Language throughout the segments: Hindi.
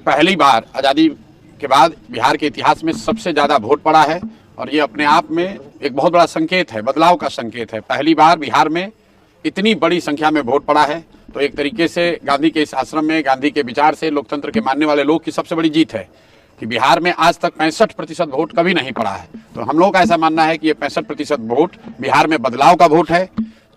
पहली बार आज़ादी के बाद बिहार के इतिहास में सबसे ज़्यादा वोट पड़ा है और ये अपने आप में एक बहुत बड़ा संकेत है, बदलाव का संकेत है। पहली बार बिहार में इतनी बड़ी संख्या में वोट पड़ा है, तो एक तरीके से गांधी के इस आश्रम में, गांधी के विचार से, लोकतंत्र के मानने वाले लोग की सबसे बड़ी जीत है कि बिहार में आज तक 65% वोट कभी नहीं पड़ा है। तो हम लोग का ऐसा मानना है कि ये 65% वोट बिहार में बदलाव का वोट है।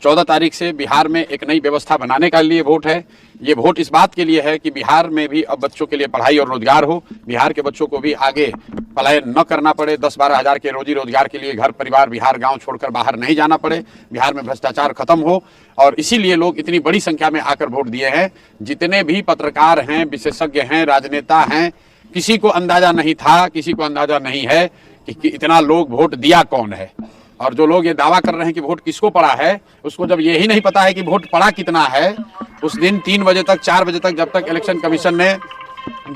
14 तारीख से बिहार में एक नई व्यवस्था बनाने के लिए वोट है। ये वोट इस बात के लिए है कि बिहार में भी अब बच्चों के लिए पढ़ाई और रोजगार हो, बिहार के बच्चों को भी आगे पलायन न करना पड़े, 10-12 हज़ार के रोजी रोजगार के लिए घर परिवार बिहार गांव छोड़कर बाहर नहीं जाना पड़े, बिहार में भ्रष्टाचार खत्म हो। और इसीलिए लोग इतनी बड़ी संख्या में आकर वोट दिए हैं। जितने भी पत्रकार हैं, विशेषज्ञ हैं, राजनेता हैं, किसी को अंदाजा नहीं था, किसी को अंदाजा नहीं है कि इतना लोग वोट दिया कौन है। और जो लोग ये दावा कर रहे हैं कि वोट किसको पड़ा है, उसको जब ये ही नहीं पता है कि वोट पड़ा कितना है, उस दिन 3 बजे तक, 4 बजे तक, जब तक इलेक्शन कमीशन ने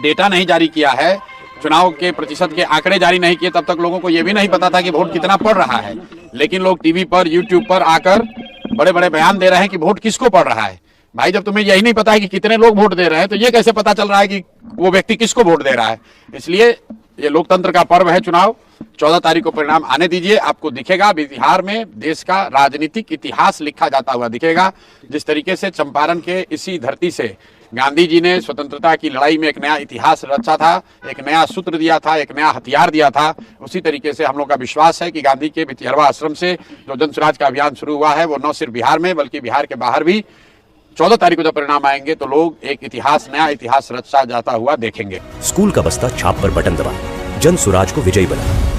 डेटा नहीं जारी किया है, चुनाव के प्रतिशत के आंकड़े जारी नहीं किए, तब तक लोगों को ये भी नहीं पता था कि वोट कितना पड़ रहा है। लेकिन लोग टीवी पर, यूट्यूब पर आकर बड़े बड़े बयान दे रहे हैं कि वोट किसको पड़ रहा है। भाई, जब तुम्हें यही नहीं पता है कि कितने लोग वोट दे रहे हैं, तो ये कैसे पता चल रहा है कि वो व्यक्ति किसको वोट दे रहा है। इसलिए ये लोकतंत्र का पर्व है चुनाव। 14 तारीख को परिणाम आने दीजिए, आपको दिखेगा बिहार में देश का राजनीतिक इतिहास लिखा जाता हुआ दिखेगा। जिस तरीके से चंपारण के इसी धरती से गांधी जी ने स्वतंत्रता की लड़ाई में एक नया इतिहास रचा था, एक नया सूत्र दिया था, एक नया हथियार दिया था, उसी तरीके से हम लोग का विश्वास है कि गांधी के 75वां आश्रम से जो जन स्वराज का अभियान शुरू हुआ है, वो न सिर्फ बिहार में बल्कि बिहार के बाहर भी 14 तारीख को जब परिणाम आएंगे तो लोग एक इतिहास, नया इतिहास रचा जाता हुआ देखेंगे। स्कूल का बस्ता छाप पर बटन दबा, जन स्वराज को विजयी बना।